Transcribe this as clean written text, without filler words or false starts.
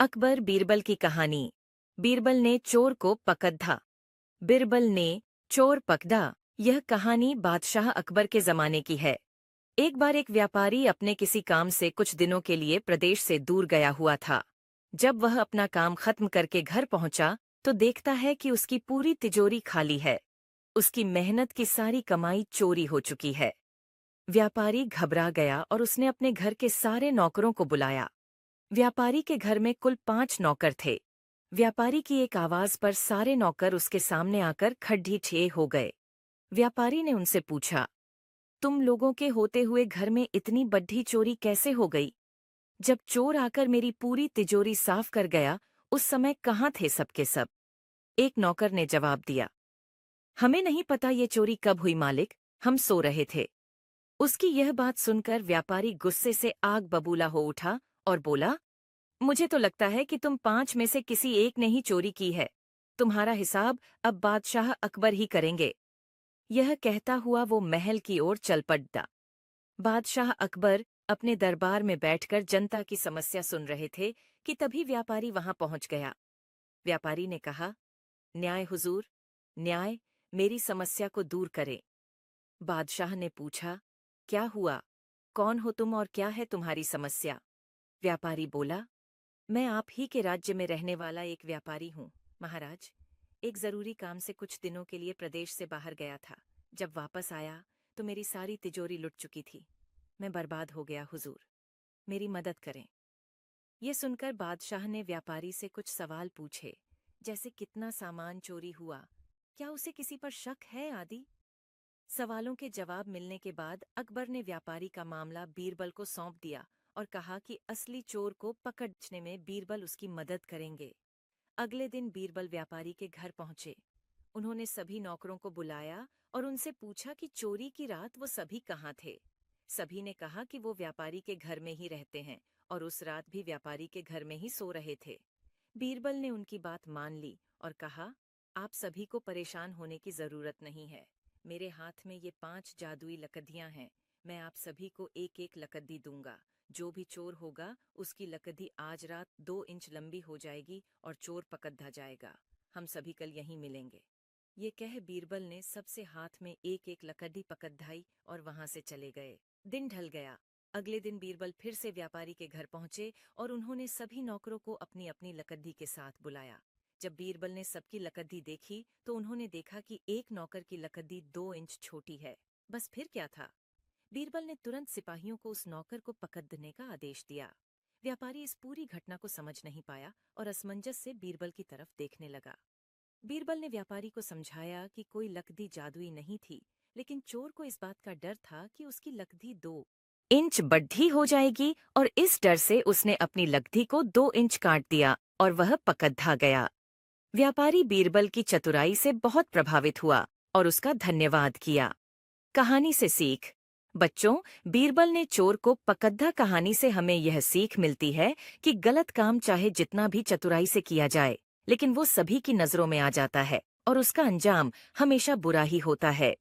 अकबर बीरबल की कहानी। बीरबल ने चोर को पकड़ा। बीरबल ने चोर पकड़ा। यह कहानी बादशाह अकबर के जमाने की है। एक बार एक व्यापारी अपने किसी काम से कुछ दिनों के लिए प्रदेश से दूर गया हुआ था। जब वह अपना काम खत्म करके घर पहुंचा तो देखता है कि उसकी पूरी तिजोरी खाली है। उसकी मेहनत की सारी कमाई चोरी हो चुकी है। व्यापारी घबरा गया और उसने अपने घर के सारे नौकरों को बुलाया। व्यापारी के घर में कुल 5 नौकर थे। व्यापारी की एक आवाज पर सारे नौकर उसके सामने आकर खड़ीठे हो गए। व्यापारी ने उनसे पूछा, तुम लोगों के होते हुए घर में इतनी बड्ढी चोरी कैसे हो गई? जब चोर आकर मेरी पूरी तिजोरी साफ कर गया, उस समय कहाँ थे सबके सब? एक नौकर ने जवाब दिया, हमें नहीं पता ये चोरी कब हुई मालिक, हम सो रहे थे। उसकी यह बात सुनकर व्यापारी गुस्से से आग बबूला हो उठा और बोला, मुझे तो लगता है कि तुम 5 में से किसी एक ने ही चोरी की है। तुम्हारा हिसाब अब बादशाह अकबर ही करेंगे। यह कहता हुआ वो महल की ओर चल पड़ा। बादशाह अकबर अपने दरबार में बैठकर जनता की समस्या सुन रहे थे कि तभी व्यापारी वहां पहुंच गया। व्यापारी ने कहा, न्याय हुजूर, न्याय, मेरी समस्या को दूर करें। बादशाह ने पूछा, क्या हुआ? कौन हो तुम और क्या है तुम्हारी समस्या? व्यापारी बोला, मैं आप ही के राज्य में रहने वाला एक व्यापारी हूँ महाराज। एक जरूरी काम से कुछ दिनों के लिए प्रदेश से बाहर गया था। जब वापस आया तो मेरी सारी तिजोरी लुट चुकी थी। मैं बर्बाद हो गया हुजूर, मेरी मदद करें। ये सुनकर बादशाह ने व्यापारी से कुछ सवाल पूछे, जैसे कितना सामान चोरी हुआ, क्या उसे किसी पर शक है आदि। सवालों के जवाब मिलने के बाद अकबर ने व्यापारी का मामला बीरबल को सौंप दिया और कहा कि असली चोर को पकड़ने में बीरबल उसकी मदद करेंगे। अगले दिन बीरबल व्यापारी के घर पहुंचे। उन्होंने सभी नौकरों को बुलाया और उनसे पूछा कि चोरी की रात वो सभी कहाँ थे। सभी ने कहा कि वो व्यापारी के घर में ही रहते हैं और उस रात भी व्यापारी के घर में ही सो रहे थे। बीरबल ने उनकी बात मान ली और कहा, आप सभी को परेशान होने की जरूरत नहीं है। मेरे हाथ में ये 5 जादुई लकड़ियां हैं। मैं आप सभी को एक एक लकड़ी दूंगा। जो भी चोर होगा उसकी लकड़ी आज रात 2 इंच लंबी हो जाएगी और चोर पकड़ा जाएगा। हम सभी कल यहीं मिलेंगे। ये कह बीरबल ने सबसे हाथ में एक एक लकड़ी पकड़ाई और वहां से चले गए। दिन ढल गया। अगले दिन बीरबल फिर से व्यापारी के घर पहुंचे और उन्होंने सभी नौकरों को अपनी अपनी लकड़ी के साथ बुलाया। जब बीरबल ने सबकी लकड़ी देखी तो उन्होंने देखा कि एक नौकर की लकड़ी 2 इंच छोटी है। बस फिर क्या था? बीरबल ने तुरंत सिपाहियों को उस नौकर को पकड़ने का आदेश दिया। व्यापारी इस पूरी घटना को समझ नहीं पाया और असमंजस से बीरबल की तरफ देखने लगा। बीरबल ने व्यापारी को समझाया कि कोई लकड़ी जादुई नहीं थी, लेकिन चोर को इस बात का डर था कि उसकी लकड़ी 2 इंच बड्ढी हो जाएगी और इस डर से उसने अपनी लकड़ी को 2 इंच काट दिया और वह पकड़ा गया। व्यापारी बीरबल की चतुराई से बहुत प्रभावित हुआ और उसका धन्यवाद किया। कहानी से सीख। बच्चों, बीरबल ने चोर को पकड़ा कहानी से हमें यह सीख मिलती है कि गलत काम चाहे जितना भी चतुराई से किया जाए, लेकिन वो सभी की नजरों में आ जाता है और उसका अंजाम हमेशा बुरा ही होता है।